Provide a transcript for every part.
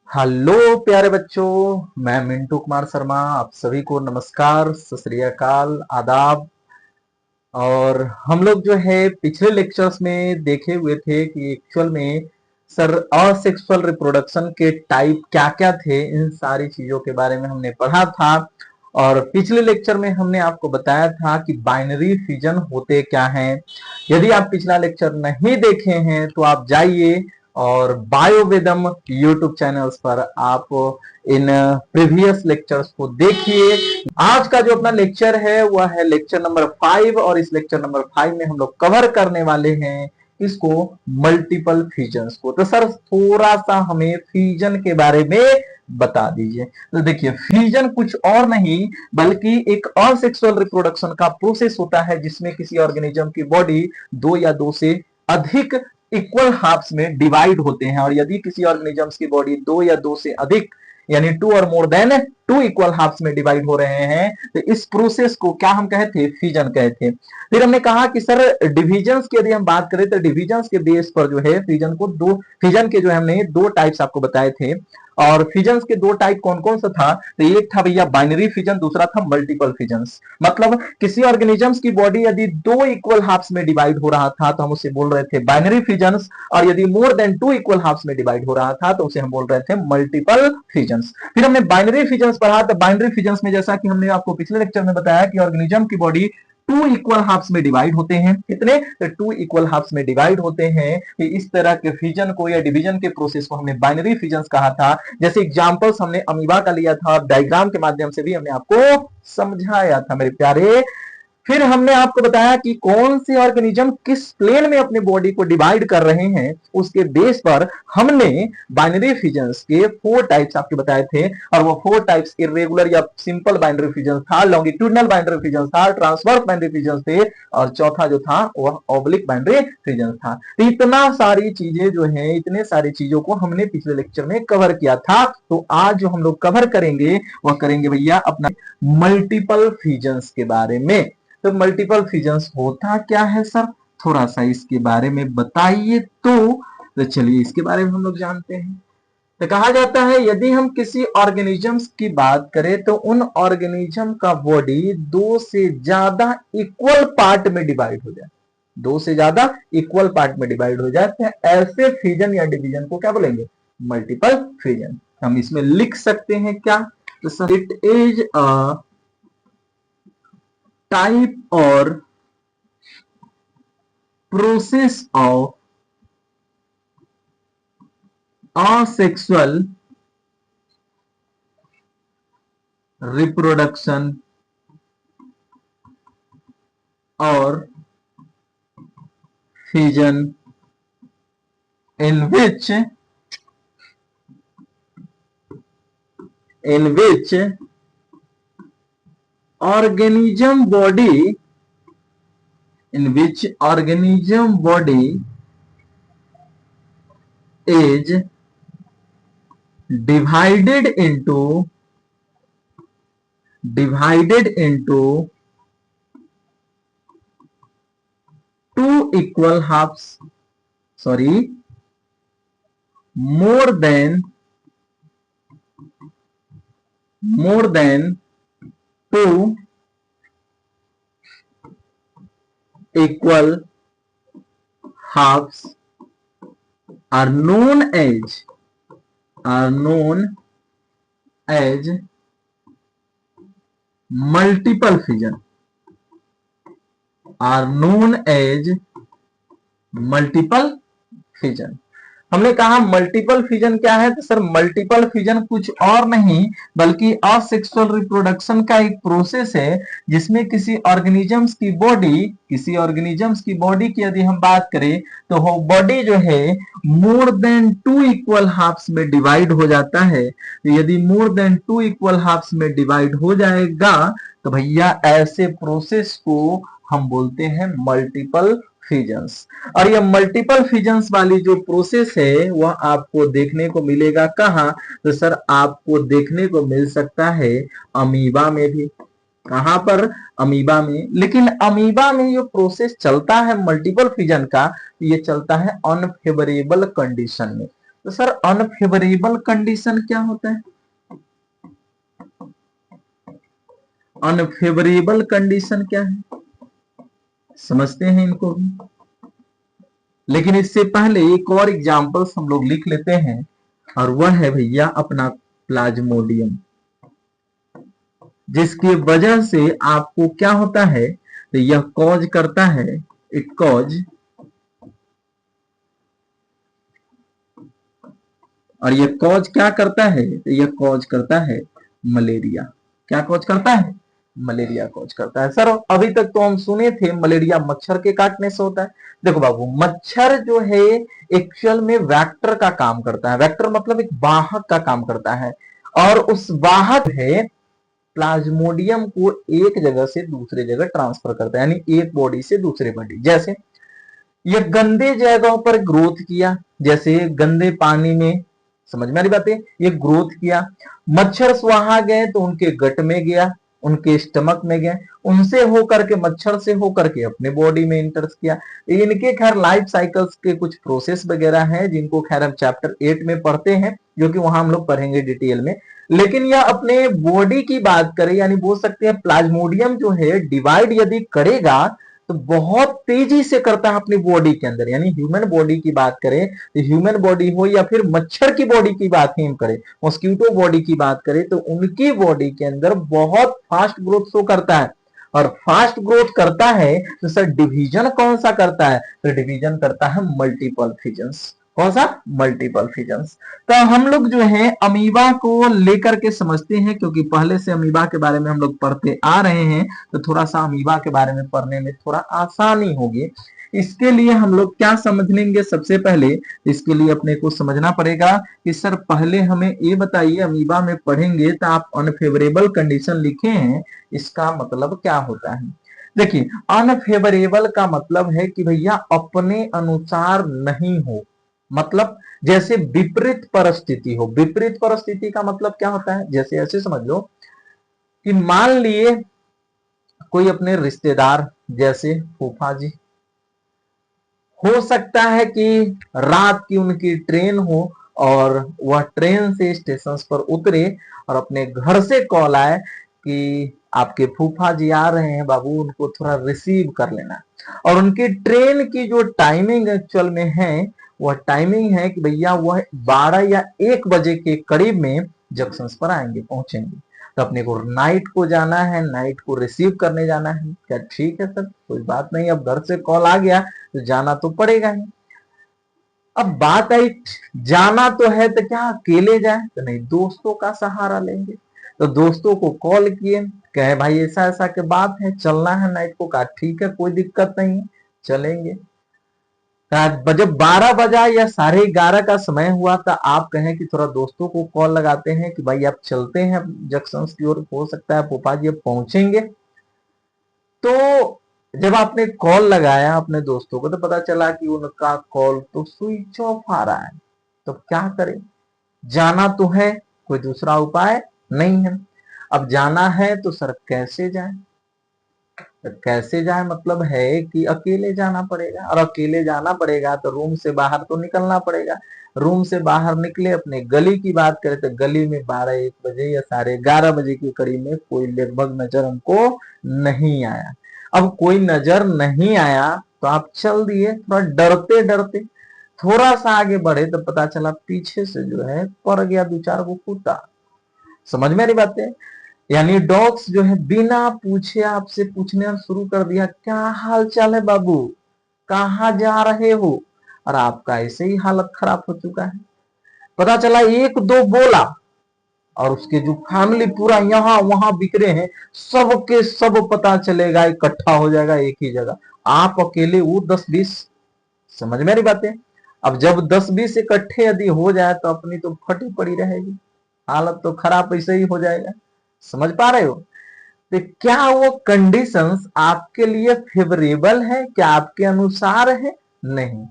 Hello प्यारे बच्चों, मैं मिंटू कुमार शर्मा आप सभी को नमस्कार, सत श्री अकाल, आदाब। और हम लोग जो है पिछले लेक्चर्स में देखे हुए थे कि एक्चुअल में सर असेक्सुअल रिप्रोडक्शन के टाइप क्या क्या थे, इन सारी चीजों के बारे में हमने पढ़ा था। और पिछले लेक्चर में हमने आपको बताया था कि बाइनरी फिजन होते क्या हैं। यदि आप पिछला लेक्चर नहीं देखे हैं तो आप जाइए और बायोवेदम यूट्यूब चैनल्स पर आप इन प्रीवियस लेक्चर्स को देखिए। आज का जो अपना लेक्चर है वह है लेक्चर नंबर 5 और इस लेक्चर नंबर 5 में हम लोग कवर करने वाले हैं इसको मल्टीपल फिजन्स को। तो सर थोड़ा सा हमें फिजन के बारे में बता दीजिए। तो देखिए, फिजन कुछ और नहीं बल्कि एक असेक्सुअल रिप्रोडक्शन का प्रोसेस होता है जिसमें किसी ऑर्गेनिज्म की बॉडी दो या दो से अधिक इक्वल हाफ्स में डिवाइड होते हैं। और यदि किसी ऑर्गेनिजम्स की बॉडी दो या दो से अधिक यानी टू और more than two equal halves में डिवाइड हो रहे हैं तो इस प्रोसेस को क्या हम कहे थे? फिजन कहे थे। फिर हमने कहा कि सर डिविजन्स की यदि हम बात करें तो डिविजन्स के बेस पर जो है फिजन के जो है हमने दो टाइप्स आपको बताए थे। और फिजन्स के दो टाइप कौन कौन सा था? तो एक था भैया बाइनरी फिजन, दूसरा था मल्टीपल फिजन्स। मतलब किसी ऑर्गेनिजम्स की बॉडी यदि दो इक्वल हाफ्स में डिवाइड हो रहा था तो हम उसे बोल रहे थे बाइनरी फिजन्स, और यदि more than two equal halves में डिवाइड हो रहा था तो उसे हम बोल रहे थे मल्टीपल फिजन्स। फिर हमने बाइनरी फिजन्स पढ़ा। तो बाइनरी फिजन्स में जैसा कि हमने आपको पिछले लेक्चर में बताया कि ऑर्गेनिज्म की बॉडी टू इक्वल हाफ्स में डिवाइड होते हैं। कितने? तो टू इक्वल हाफ्स में डिवाइड होते हैं। कि इस तरह के फिजन को या डिवीजन के प्रोसेस को हमने बाइनरी फिजन्स कहा था। जैसे एग्जांपल्स हमने अमीबा का लिया था, डायग्राम के माध्यम से भी हमने आपको समझाया था मेरे प्यारे। फिर हमने आपको बताया कि कौन से ऑर्गेनिज्म किस प्लेन में अपने बॉडी को डिवाइड कर रहे हैं, उसके बेस पर हमने बाइनरी फिजन्स के फोर टाइप्स आपके बताए थे। और वो फोर टाइप्स इरेगुलर या सिंपल बाइनरी फिजन्स था, लॉन्गिट्यूडनल बाइनरी फिजन्स था, ट्रांसवर्स बाइनरी फिजन्स थे, और चौथा जो था वह ऑब्लिक बाइनरी फिजन्स था। तो इतना सारी चीजें जो है, इतने सारी चीजों को हमने पिछले लेक्चर में कवर किया था। तो आज जो हम लोग कवर करेंगे वह करेंगे भैया अपना मल्टीपल फिजन्स के बारे में। तो मल्टीपल फिजन्स होता क्या है सर, थोड़ा सा इसके बारे में बताइए। तो चलिए इसके बारे में हम लोग जानते हैं। तो कहा जाता है यदि हम किसी ऑर्गेनिजम्स की बात करें तो उन ऑर्गेनिज्म का बॉडी दो से ज्यादा इक्वल पार्ट में डिवाइड हो जाए, दो से ज्यादा इक्वल पार्ट में डिवाइड हो जाते हैं, ऐसे फिजन या डिवीजन को क्या बोलेंगे? Multiple fission. हम इसमें लिख सकते हैं क्या? तो sir it is a type और process of asexual reproduction or fission in which organism body is divided into two equal halves, sorry, more than two equal halves are known as multiple fission, are known as multiple fission. हमने कहा multiple fission क्या है? तो sir multiple fission कुछ और नहीं बल्कि asexual reproduction का एक प्रोसेस है जिसमें किसी ऑर्गेनिजम्स की बॉडी की यदि हम बात करें तो वो बॉडी जो है more than two equal halves में डिवाइड हो जाता है। तो यदि more than two equal halves में डिवाइड हो जाएगा तो भैया ऐसे प्रोसेस को हम बोलते हैं मल्टीपल फिजन्स। और ये मल्टीपल फिजन्स वाली जो प्रोसेस है वह आपको देखने को मिलेगा कहां? तो सर आपको देखने को मिल सकता है अमीबा में भी। कहां पर? अमीबा में। लेकिन अमीबा में जो प्रोसेस चलता है मल्टीपल फिजन का, ये चलता है अनफेवरेबल कंडीशन में। तो सर अनफेवरेबल कंडीशन क्या होता है? अनफेवरेबल कंडीशन क्या है, समझते हैं इनको भी। लेकिन इससे पहले एक और एग्जांपल्स हम लोग लिख लेते हैं, और वह है भैया अपना प्लाज्मोडियम, जिसकी वजह से आपको क्या होता है, तो यह कॉज करता है, इट कॉज, और यह कॉज क्या करता है, तो यह कॉज करता है मलेरिया। क्या कॉज करता है? मलेरिया कॉज करता है। सर अभी तक तो हम सुने थे मलेरिया मच्छर के काटने से होता है। देखो बाबू, मच्छर जो है एक्चुअल में वेक्टर का काम करता है। वेक्टर मतलब एक वाहक का काम करता है, और उस वाहक है प्लाज्मोडियम को एक जगह से दूसरे जगह ट्रांसफर करता है, यानी एक बॉडी से दूसरे बॉडी। जैसे ये गंदे जगहों पर ग्रोथ किया, जैसे गंदे पानी में, समझ में आ रही बात है, ये ग्रोथ किया, मच्छर वहां गए तो उनके गट में गया, उनके स्टमक में गए, उनसे होकर के, मच्छर से होकर के अपने बॉडी में इंटर किया। इनके खैर लाइफ साइकिल्स के कुछ प्रोसेस वगैरह हैं, जिनको खैर हम चैप्टर 8 में पढ़ते हैं, जो कि वहां हम लोग पढ़ेंगे डिटेल में। लेकिन यह अपने बॉडी की बात करें, यानी बोल सकते हैं प्लाज्मोडियम जो है डिवाइड यदि करेगा तो बहुत तेजी से करता है अपनी बॉडी के अंदर। यानी ह्यूमन बॉडी की बात करें तो ह्यूमन बॉडी हो या फिर मच्छर की बॉडी की बात ही हम करें, मॉस्किटो बॉडी की बात करें, तो उनकी बॉडी के अंदर बहुत फास्ट ग्रोथ शो करता है। और फास्ट ग्रोथ करता है तो सर डिवीजन कौन सा करता है, तो डिवीजन करता है मल्टीपल फिजन्स। कौन सा? मल्टीपल फिजन्स। तो हम लोग जो है अमीबा को लेकर के समझते हैं, क्योंकि पहले से अमीबा के बारे में हम लोग पढ़ते आ रहे हैं, तो थोड़ा सा अमीबा के बारे में पढ़ने में थोड़ा आसानी होगी। इसके लिए हम लोग क्या समझ लेंगे, सबसे पहले इसके लिए अपने को समझना पड़ेगा कि सर पहले हमें ये बताइए, अमीबा में पढ़ेंगे तो आप अनफेवरेबल कंडीशन लिखे हैं, इसका मतलब क्या होता है? देखिए, अनफेवरेबल का मतलब है कि भैया अपने अनुसार नहीं हो, मतलब जैसे विपरीत परिस्थिति हो। विपरीत परिस्थिति का मतलब क्या होता है, जैसे ऐसे समझ लो कि मान लिए कोई अपने रिश्तेदार, जैसे फूफा जी, हो सकता है कि रात की उनकी ट्रेन हो और वह ट्रेन से स्टेशन पर उतरे और अपने घर से कॉल आए कि आपके फूफा जी आ रहे हैं बाबू, उनको थोड़ा रिसीव कर लेना। और उनकी ट्रेन की जो टाइमिंग एक्चुअल में है, वह टाइमिंग है कि भैया वह 12 या 1 बजे के करीब में जंक्शन पर आएंगे, पहुंचेंगे। तो अपने को नाइट को जाना है, नाइट को रिसीव करने जाना है। क्या ठीक है सर, कोई बात नहीं, अब घर से कॉल आ गया तो जाना तो पड़ेगा ही। अब बात आई, जाना तो है तो क्या अकेले जाए, तो नहीं, दोस्तों का सहारा लेंगे। तो दोस्तों को कॉल किए, कहे भाई ऐसा ऐसा के बात है, चलना है नाइट को। कहा ठीक है, कोई दिक्कत नहीं है, चलेंगे। जब 12 बजा या 11:30 का समय हुआ, तो आप कहें कि थोड़ा दोस्तों को कॉल लगाते हैं कि भाई आप चलते हैं जंक्शन की ओर, हो सकता है फूफा जी अब पहुंचेंगे। तो जब आपने कॉल लगाया अपने दोस्तों को, तो पता चला कि उनका कॉल तो स्विच ऑफ आ रहा है। तो क्या करें? जाना तो है, कोई दूसरा उपाय नहीं है। अब जाना है तो सर कैसे जाए? तो कैसे जाए मतलब है कि अकेले जाना पड़ेगा, और अकेले जाना पड़ेगा तो रूम से बाहर तो निकलना पड़ेगा। रूम से बाहर निकले, अपने गली की बात करें तो गली में 12-1 बजे या 11:30 बजे के करीब में कोई लगभग नजर हमको नहीं आया। अब कोई नजर नहीं आया तो आप चल दिए, थोड़ा डरते डरते थोड़ा सा आगे बढ़े तो पता चला पीछे से जो है पड़ गया 2-4 को कुत्ता। समझ में आ रही बातें? यानी डॉग्स जो है बिना पूछे आपसे पूछने शुरू कर दिया, क्या हाल चाल है बाबू, कहाँ जा रहे हो? और आपका ऐसे ही हालत खराब हो चुका है। पता चला 1-2 बोला, और उसके जो फैमिली पूरा यहाँ वहां बिखरे हैं, सबके सब पता चलेगा, इकट्ठा हो जाएगा एक ही जगह। आप अकेले, वो 10-20। समझ में आ रही बातें? अब जब 10-20 इकट्ठे यदि हो जाए तो अपनी तो फटी पड़ी रहेगी, हालत तो खराब ऐसे ही हो जाएगा। समझ पा रहे हो? तो क्या वो कंडीशंस आपके लिए फेवरेबल है, क्या आपके अनुसार है? नहीं,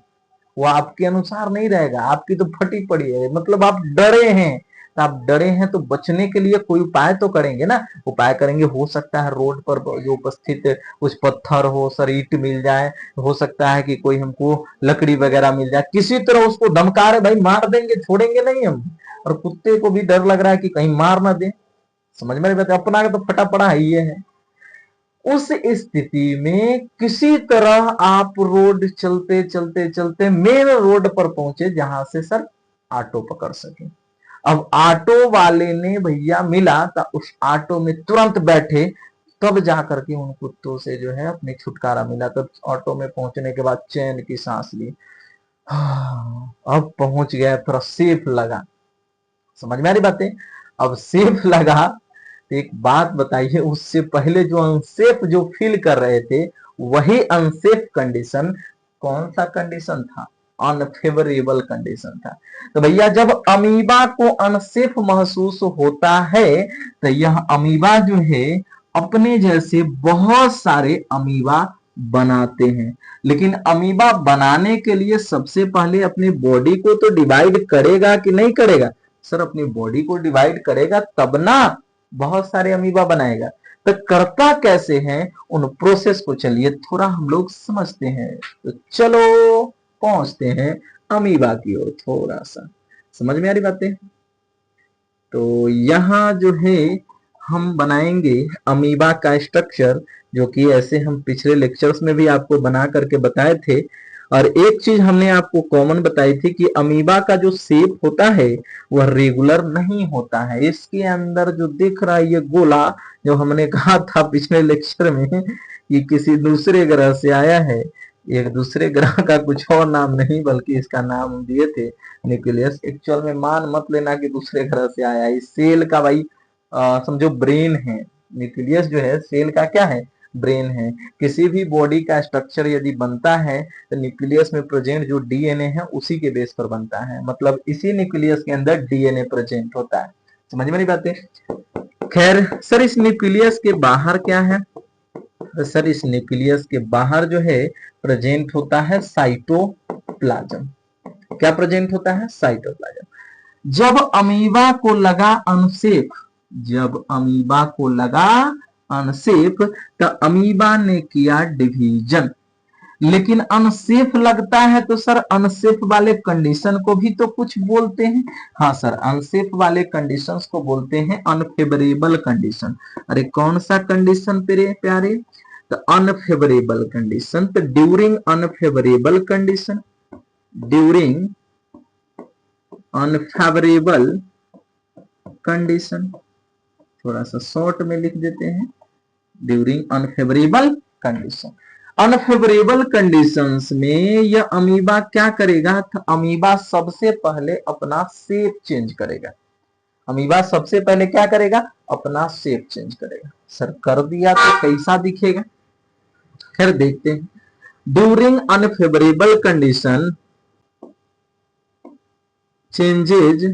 वो आपके अनुसार नहीं रहेगा, आपकी तो फटी पड़ी है, मतलब आप डरे हैं। तो आप डरे हैं तो बचने के लिए कोई उपाय तो करेंगे ना। उपाय करेंगे, हो सकता है रोड पर जो उपस्थित कुछ पत्थर हो, सर ईंट मिल जाए, हो सकता है कि कोई हमको लकड़ी वगैरह मिल जाए, किसी तरह उसको धमका रहे भाई मार देंगे, छोड़ेंगे नहीं हम। और कुत्ते को भी डर लग रहा है कि कहीं मार ना दे। समझ में नहीं, अपना तो फटा पड़ा है ये है। उस स्थिति में किसी तरह आप रोड चलते चलते चलते मेन रोड पर पहुंचे जहां से सर ऑटो पकड़ सके। अब ऑटो वाले ने भैया मिला तो उस ऑटो में तुरंत बैठे, तब जाकर के उन कुत्तों से जो है अपने छुटकारा मिला। तब ऑटो में पहुंचने के बाद चैन की सांस ली, अब पहुंच गया, थोड़ा सेफ लगा। समझ में आ रही बातें। अब सेफ लगा तो एक बात बताइए, उससे पहले जो अनसेफ जो फील कर रहे थे, वही अनसेफ कंडीशन कौन सा कंडीशन था? अनफेवरेबल कंडीशन था। तो भैया जब अमीबा को अनसेफ महसूस होता है तो यह अमीबा जो है अपने जैसे बहुत सारे अमीबा बनाते हैं। लेकिन अमीबा बनाने के लिए सबसे पहले अपनी बॉडी को तो डिवाइड करेगा कि नहीं करेगा? सर अपनी बॉडी को डिवाइड करेगा तब ना बहुत सारे अमीबा बनाएगा। तो करता कैसे हैं, उन प्रोसेस को चलिए थोड़ा हम लोग समझते हैं। तो चलो पहुंचते हैं अमीबा की ओर, थोड़ा सा समझ में आ रही बातें। तो यहां जो है हम बनाएंगे अमीबा का स्ट्रक्चर, जो कि ऐसे हम पिछले लेक्चर्स में भी आपको बना करके बताए थे। और एक चीज हमने आपको कॉमन बताई थी कि अमीबा का जो शेप होता है वह रेगुलर नहीं होता है। इसके अंदर जो दिख रहा है ये गोला, जो हमने कहा था पिछले लेक्चर में कि किसी दूसरे ग्रह से आया है, एक दूसरे ग्रह का कुछ और नाम नहीं बल्कि इसका नाम हम दिए थे न्यूक्लियस। एक्चुअल में मान मत लेना कि दूसरे ग्रह से आया है, इस सेल का भाई समझो ब्रेन है। न्यूक्लियस जो है सेल का क्या है? ब्रेन है। किसी भी बॉडी का स्ट्रक्चर यदि बनता है तो न्यूक्लियस में प्रेजेंट जो डीएनए है उसी के बेस पर बनता है, मतलब इसी न्यूक्लियस के अंदर डीएनए प्रेजेंट होता है। समझ में नहीं बातें। खैर सर इस न्यूक्लियस के बाहर क्या है? सर इस न्यूक्लियस के बाहर जो है प्रेजेंट होता है साइटोप्लाज्म। क्या प्रेजेंट होता है? साइटोप्लाज्म। जब अमीबा को लगा अनसेफ, जब अमीबा को लगा अनसेफ तो अमीबा ने किया डिवीजन। लेकिन अनसेफ लगता है तो सर अनसेफ वाले कंडीशन को भी तो कुछ बोलते हैं। हाँ सर अनसेफ वाले कंडीशंस को बोलते हैं अनफेवरेबल कंडीशन। अरे कौन सा कंडीशन प्यारे? तो अनफेवरेबल कंडीशन। तो during unfavourable condition, during unfavourable condition, थोड़ा सा शॉर्ट में लिख देते हैं, during unfavourable condition. Unfavourable conditions में यह अमीबा क्या करेगा? तो अमीबा सबसे पहले अपना शेप चेंज करेगा। अमीबा सबसे पहले क्या करेगा? अपना शेप चेंज करेगा। सर कर दिया तो कैसा दिखेगा? खैर देखते हैं। During unfavourable condition changes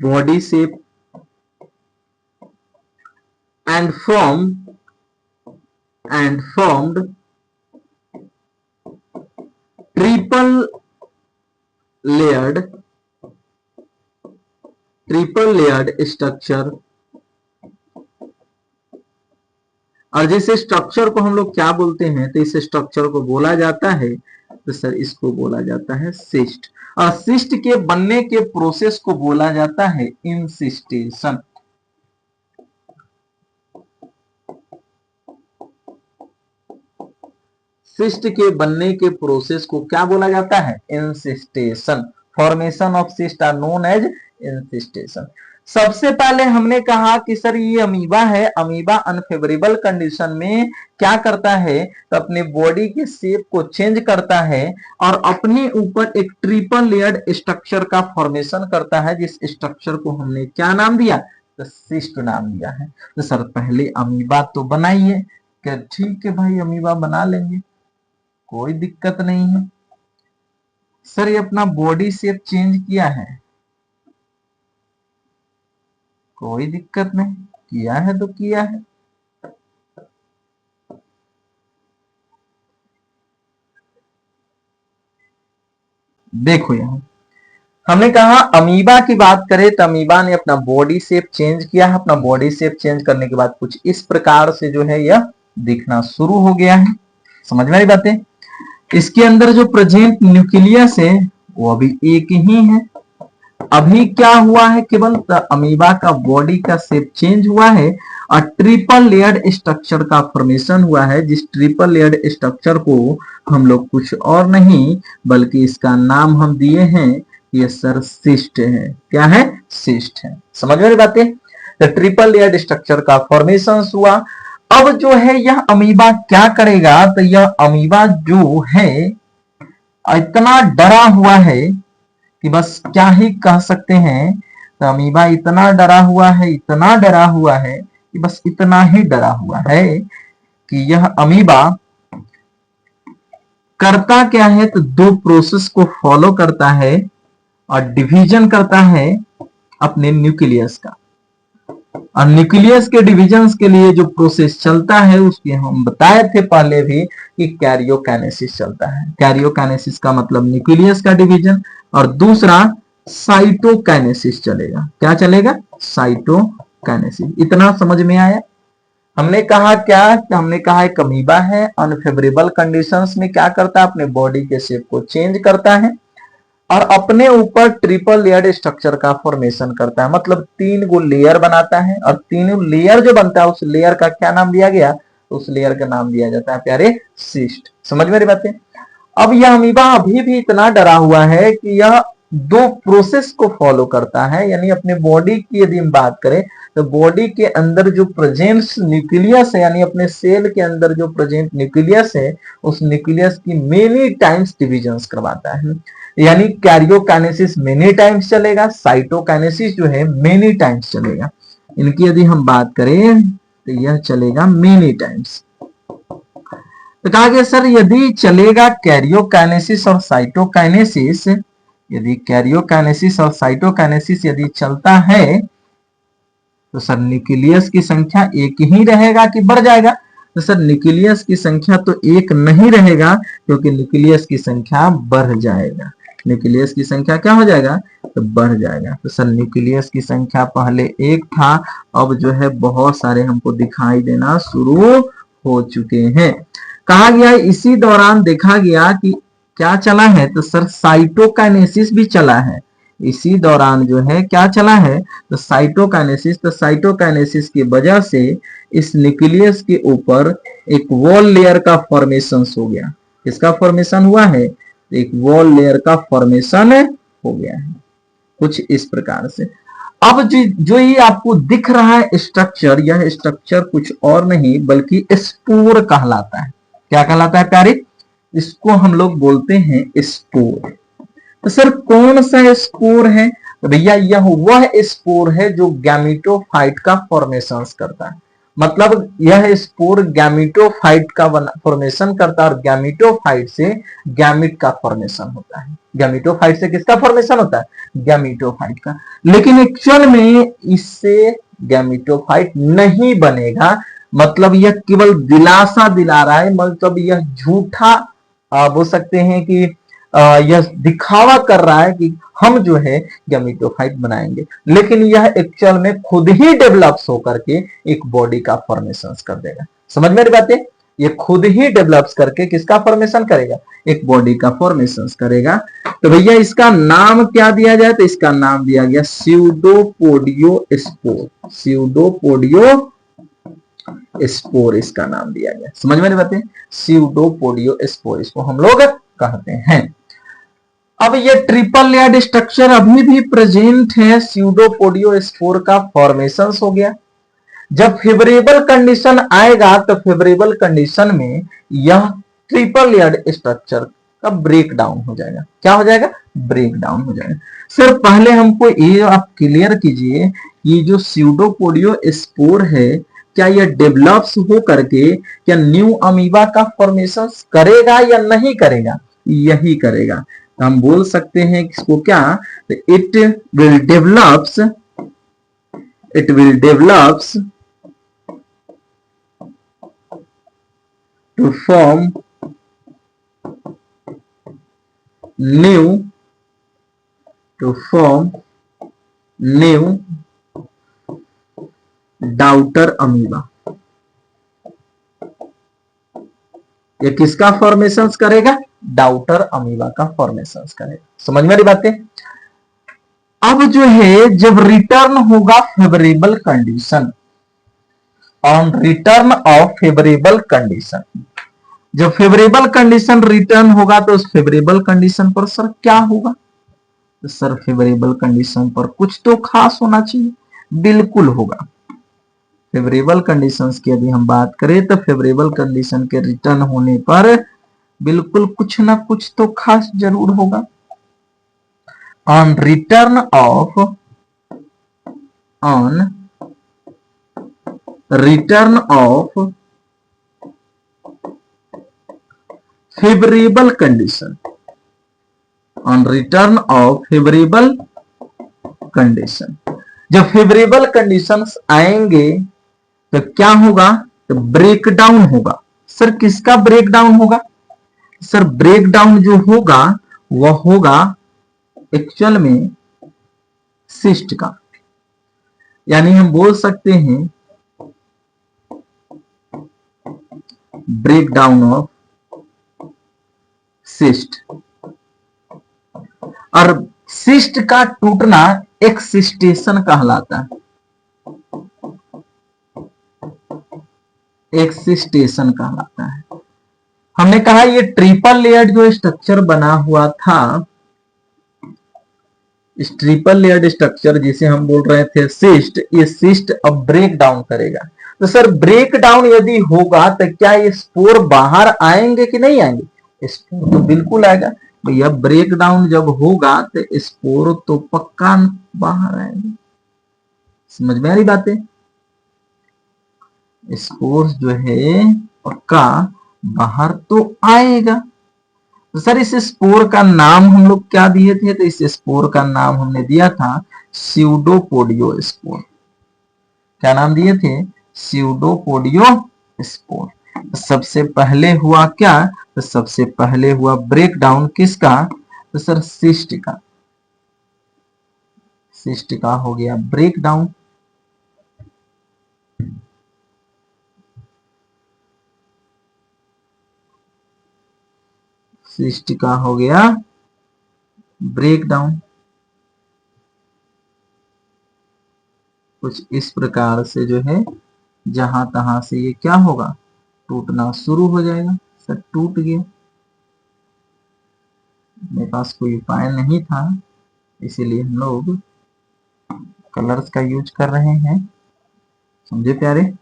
body shape and formed triple layered structure। और जैसे स्ट्रक्चर को हम लोग क्या बोलते हैं, तो इस स्ट्रक्चर को बोला जाता है, तो सर इसको बोला जाता है सिस्ट। और सिस्ट के बनने के प्रोसेस को बोला जाता है इंसिस्टेशन। सिस्ट के बनने के प्रोसेस को क्या बोला जाता है? Encystation. Formation of cyst are known as encystation. सबसे पहले हमने कहा कि सर ये अमीबा है, अमीबा अनफेवरेबल कंडीशन में क्या करता है? तो अपने बॉडी के शेप को चेंज करता है और अपने ऊपर एक ट्रिपल लेयर्ड स्ट्रक्चर का फॉर्मेशन करता है, जिस स्ट्रक्चर को हमने क्या नाम दिया? तो सिस्ट नाम दिया है। तो सर पहले अमीबा तो बनाइए। क्या ठीक है भाई, अमीबा बना लेंगे, कोई दिक्कत नहीं है। सर ये अपना बॉडी शेप चेंज किया है, कोई दिक्कत नहीं, किया है तो किया है। देखो यहां हमने कहा अमीबा की बात करें तो अमीबा ने अपना बॉडी शेप चेंज किया है। अपना बॉडी शेप चेंज करने के बाद कुछ इस प्रकार से जो है यह दिखना शुरू हो गया है। समझ में आई बातें? इसके अंदर जो प्रेजेंट न्यूक्लियस है वो अभी एक ही है। अभी क्या हुआ है, केवल अमीबा का बॉडी का शेप चेंज हुआ है और ट्रिपल लेयर्ड स्ट्रक्चर का फॉर्मेशन हुआ है, जिस ट्रिपल लेयर्ड स्ट्रक्चर को हम लोग कुछ और नहीं बल्कि इसका नाम हम दिए हैं, ये सर सिस्ट है। क्या है? सिस्ट है। समझ में बातें? तो ट्रिपल लेयर्ड स्ट्रक्चर का फॉर्मेशन हुआ। अब जो है यह अमीबा क्या करेगा, तो यह अमीबा जो है इतना डरा हुआ है कि बस क्या ही कह सकते हैं। तो अमीबा इतना डरा हुआ है, इतना डरा हुआ है कि बस इतना ही डरा हुआ है कि यह अमीबा करता क्या है, तो दो प्रोसेस को फॉलो करता है और डिवीजन करता है अपने न्यूक्लियस का। और न्यूक्लियस के डिवीजन के लिए जो प्रोसेस चलता है उसके हम बताए थे पहले भी कि कैरियोकाइनेसिस चलता है। कैरियोकाइनेसिस का मतलब न्यूक्लियस का डिवीजन, और दूसरा साइटोकाइनेसिस चलेगा। क्या चलेगा? साइटोकाइनेसिस। इतना समझ में आया? हमने कहा क्या? हमने कहा एक अमीबा है, अनफेवरेबल कंडीशंस में क्या करता है, अपने बॉडी के शेप को चेंज करता है और अपने ऊपर ट्रिपल लेयर्ड स्ट्रक्चर का फॉर्मेशन करता है। मतलब 3 गो लेयर बनाता है और तीनों लेयर जो बनता है उस लेयर का क्या नाम दिया गया? उस लेयर का नाम दिया जाता है प्यारे सिस्ट। समझ में बातें? अब यह अमीबा अभी भी इतना डरा हुआ है कि यह दो प्रोसेस को फॉलो करता है। यानी अपने बॉडी की यदि हम बात करें तो बॉडी के अंदर जो प्रेजेंट न्यूक्लियस है, यानी अपने सेल के अंदर जो प्रेजेंट न्यूक्लियस है, उस न्यूक्लियस की मेनी टाइम्स डिविजन्स करवाता है। यानी कैरियोकाइनेसिस मेनी टाइम्स चलेगा, साइटोकाइनेसिस जो है मेनी टाइम्स चलेगा। इनकी यदि हम बात करें तो यह चलेगा मेनी टाइम्स। तो कहा गया सर यदि चलेगा कैरियोकाइनेसिस और साइटोकाइनेसिस, यदि कैरियोकाइनेसिस और साइटोकाइनेसिस यदि चलता है तो सर न्यूक्लियस की संख्या एक ही रहेगा कि बढ़ जाएगा? तो सर न्यूक्लियस की संख्या तो एक नहीं रहेगा, क्योंकि न्यूक्लियस की संख्या बढ़ जाएगा। न्यूक्लियस की संख्या क्या हो जाएगा? तो बढ़ जाएगा। तो सर न्यूक्लियस की संख्या पहले एक था, अब जो है बहुत सारे हमको दिखाई देना शुरू हो चुके हैं। कहा गया इसी दौरान देखा गया कि क्या चला है, तो सर साइटोकाइनेसिस भी चला है। इसी दौरान जो है क्या चला है, तो साइटोकाइनेसिस। तो साइटोकाइनेसिस की वजह से इस न्यूक्लियस के ऊपर एक वॉल लेयर का फॉर्मेशन हो गया। किसका फॉर्मेशन हुआ है? एक वॉल लेयर का फॉर्मेशन हो गया है कुछ इस प्रकार से। अब जो ये आपको दिख रहा है स्ट्रक्चर, यह स्ट्रक्चर कुछ और नहीं बल्कि स्पोर कहलाता है। क्या कहलाता है प्यारे? इसको हम लोग बोलते हैं स्पोर। तो सर कौन सा स्पोर है? तो भैया यह वह स्पोर है जो गैमेटोफाइट का फॉर्मेशन करता है। मतलब यह स्पोर गैमेटोफाइट का फॉर्मेशन करता है और गैमेटोफाइट से गैमिट का फॉर्मेशन होता है। गैमेटोफाइट से किसका फॉर्मेशन होता है? गैमेटोफाइट का। लेकिन एक्चुअल में इससे गैमेटोफाइट नहीं बनेगा। मतलब यह केवल दिलासा दिला रहा है, मतलब यह झूठा बोल सकते हैं कि यह दिखावा कर रहा है कि हम जो है गैमेटोफाइट बनाएंगे, लेकिन यह एक्चुअल में खुद ही डेवलप्स होकर के एक बॉडी का फॉर्मेशन कर देगा। समझ में बातें? ये खुद ही डेवलप्स करके किसका फॉर्मेशन करेगा? एक बॉडी का फॉर्मेशन करेगा। तो भैया इसका नाम क्या दिया जाए? तो इसका नाम दिया गया स्यूडोपोडियो स्पोर। स्यूडोपोडियो स्पोर इसका नाम दिया गया। समझ में बातें? स्यूडोपोडियो स्पोर इसको हम लोग कहते हैं। अब ये ट्रिपल लेयर्ड स्ट्रक्चर अभी भी प्रेजेंट है। स्यूडोपोडियो स्पोर का फॉर्मेशन हो गया। जब फेवरेबल कंडीशन आएगा तो फेवरेबल कंडीशन में यह ट्रिपल लेयर्ड स्ट्रक्चर का ब्रेक डाउन हो जाएगा। क्या हो जाएगा? ब्रेक डाउन हो जाएगा। सर पहले हमको ये आप क्लियर कीजिए, ये जो स्यूडोपोडियो स्पोर है क्या यह डेवलप्स हो करके क्या न्यू अमीबा का फॉर्मेशन करेगा या नहीं करेगा? यही करेगा। हम बोल सकते हैं इसको क्या? It will develops to form new to form new daughter amoeba. ये किसका फॉर्मेशन करेगा? डाउटर अमीबा का फॉर्मेशन करेगा। समझ में आ रही बातें? अब जो है जब रिटर्न होगा favourable condition, on return of favourable condition, जब फेवरेबल कंडीशन रिटर्न होगा तो उस फेवरेबल कंडीशन पर सर क्या होगा? तो सर फेवरेबल कंडीशन पर कुछ तो खास होना चाहिए। बिल्कुल होगा। फेवरेबल कंडीशंस की यदि हम बात करें तो फेवरेबल कंडीशन के रिटर्न होने पर बिल्कुल कुछ ना कुछ तो खास जरूर होगा। On return of favourable condition, on return of favourable condition, जब फेवरेबल कंडीशंस आएंगे तो क्या होगा? तो ब्रेक डाउन होगा। सर किसका ब्रेक डाउन होगा? सर ब्रेक डाउन जो होगा वह होगा एक्चुअल में सिस्ट का। यानी हम बोल सकते हैं ब्रेक डाउन ऑफ सिस्ट। और सिस्ट का टूटना एक्सिस्टेशन कहलाता है। एक्सिस्टेशन कहलाता है। हमने कहा ये ट्रिपल लेयर्ड जो स्ट्रक्चर बना हुआ था, इस ट्रिपल लेयर्ड स्ट्रक्चर जिसे हम बोल रहे थे सिस्ट, ये सिस्ट अब ब्रेक डाउन करेगा। तो सर ब्रेक डाउन यदि होगा तो क्या ये स्पोर बाहर आएंगे कि नहीं आएंगे? स्पोर तो बिल्कुल आएगा भैया। ब्रेक डाउन जब होगा तो स्पोर तो पक्का बाहर आएंगे। समझ में आ रही बातें? स्पोर जो है पक्का बाहर तो आएगा। तो सर इस स्पोर का नाम हम लोग क्या दिए थे? तो इस स्पोर का नाम हमने दिया था स्यूडोपोडियो स्पोर। क्या नाम दिए थे? स्यूडोपोडियो स्पोर। सबसे पहले हुआ क्या? तो सबसे पहले हुआ ब्रेक डाउन किसका? तो सर सिस्ट का। सिस्ट का हो गया ब्रेक डाउन। सिस्ट का हो गया ब्रेक डाउन। कुछ इस प्रकार से जो है जहां तहां से ये क्या होगा? टूटना शुरू हो जाएगा। सर टूट गया। मेरे पास कोई उपाय नहीं था, इसीलिए हम लोग कलर्स का यूज कर रहे हैं। समझे प्यारे?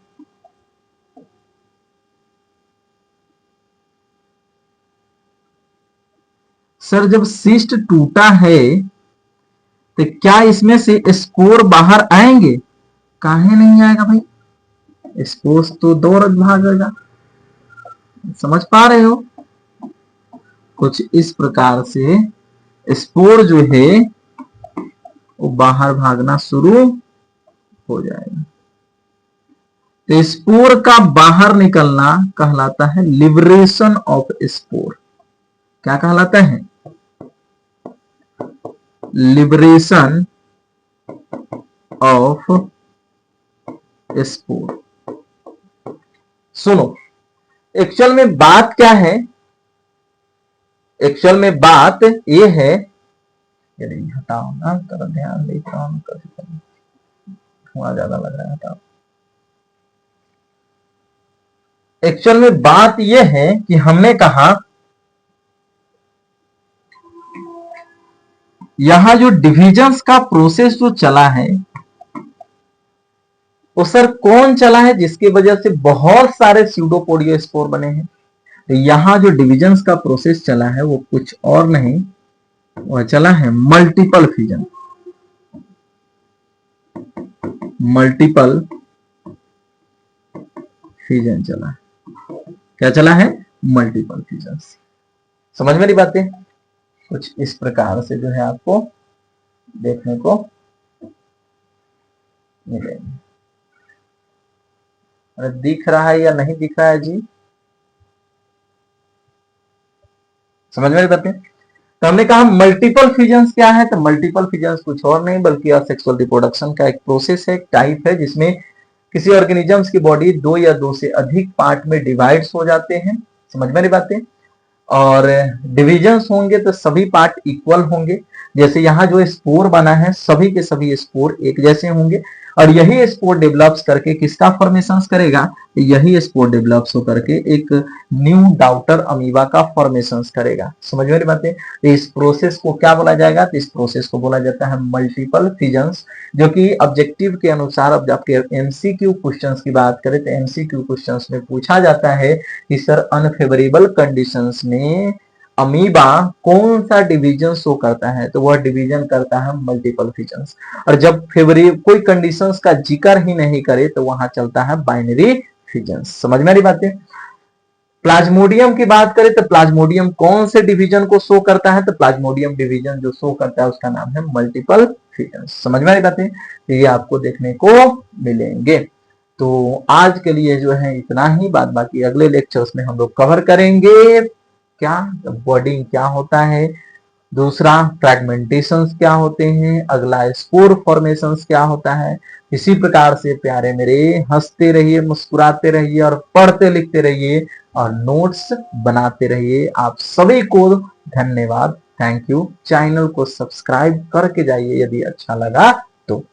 सर जब सिस्ट टूटा है तो क्या इसमें से स्पोर बाहर आएंगे? काहे नहीं आएगा भाई? स्पोर्स तो दौड़ भागेगा। समझ पा रहे हो? कुछ इस प्रकार से स्पोर जो है वो बाहर भागना शुरू हो जाएगा। तो स्पोर का बाहर निकलना कहलाता है लिबरेशन ऑफ स्पोर। क्या कहलाता है? Liberation of spore. सुनो, एक्चुअल में बात क्या है? एक्चुअल में बात ये है, हटाओ ना, तेरा ध्यान देता हूं, धुआं ज्यादा लग रहा है, हटाओ। एक्चुअल में बात यह है कि हमने कहा यहां जो डिविजन्स का प्रोसेस जो चला है वो सर कौन चला है जिसकी वजह से बहुत सारे स्यूडोपोडियो स्पोर बने हैं? तो यहां जो डिविजन्स का प्रोसेस चला है वो कुछ और नहीं, वह चला है मल्टीपल फ्यूजन। मल्टीपल फ्यूजन चला है। क्या चला है? Multiple fusion. समझ में नहीं बातें? कुछ इस प्रकार से जो है आपको देखने को मिलेंगे। अरे दिख रहा है या नहीं दिख रहा है जी? समझ में नहीं बातें? तो हमने कहा मल्टीपल फ्यूजन्स क्या है, तो मल्टीपल फ्यूजन्स कुछ और नहीं बल्कि सेक्सुअल रिप्रोडक्शन का एक प्रोसेस है, एक टाइप है, जिसमें किसी ऑर्गेनिजम्स की बॉडी दो या दो से अधिक पार्ट में डिवाइड्स हो जाते हैं। समझ में नहीं बातें? और डिविजन्स होंगे तो सभी पार्ट इक्वल होंगे। जैसे यहाँ जो स्पोर बना है सभी के सभी स्पोर एक जैसे होंगे, और यही स्पोर डेवलप्स करके किसका फॉर्मेशन करेगा, यही स्पोर डेवलप्स होकर के एक न्यू डाउटर अमीबा का फॉर्मेशन करेगा। समझ में बात है? इस प्रोसेस को क्या बोला जाएगा, तो इस प्रोसेस को बोला जाता है मल्टीपल फिजन्स, जो कि ऑब्जेक्टिव के अनुसार, अब आपके एमसीक्यू क्वेश्चंस की बात करें तो एमसीक्यू क्वेश्चंस में पूछा जाता है कि सर अनफेवरेबल कंडीशंस में अमीबा कौन सा डिवीजन शो करता है, तो वह डिवीजन करता है मल्टीपल फिजन्स। और जब फेवरेबल कोई कंडीशंस का जिक्र ही नहीं करे तो वहां चलता है बाइनरी फिजन्स। समझ में आ रही बातें? प्लाज्मोडियम की बात करें तो प्लाज्मोडियम कौन से डिवीजन को शो करता है, तो प्लाज्मोडियम डिवीजन जो शो करता है उसका नाम है मल्टीपल फिजन्स। समझ में आ रही बातें? तो ये आपको देखने को मिलेंगे। तो आज के लिए जो है इतना ही, बाद बाकी अगले लेक्चर्स में हम लोग कवर करेंगे क्या बॉडिंग क्या होता है, दूसरा फ्रैगमेंटेशंस क्या होते हैं, अगला स्पोर फॉर्मेशंस क्या होता है। इसी प्रकार से प्यारे मेरे हंसते रहिए, मुस्कुराते रहिए और पढ़ते लिखते रहिए और नोट्स बनाते रहिए। आप सभी को धन्यवाद, थैंक यू। चैनल को सब्सक्राइब करके जाइए यदि अच्छा लगा तो।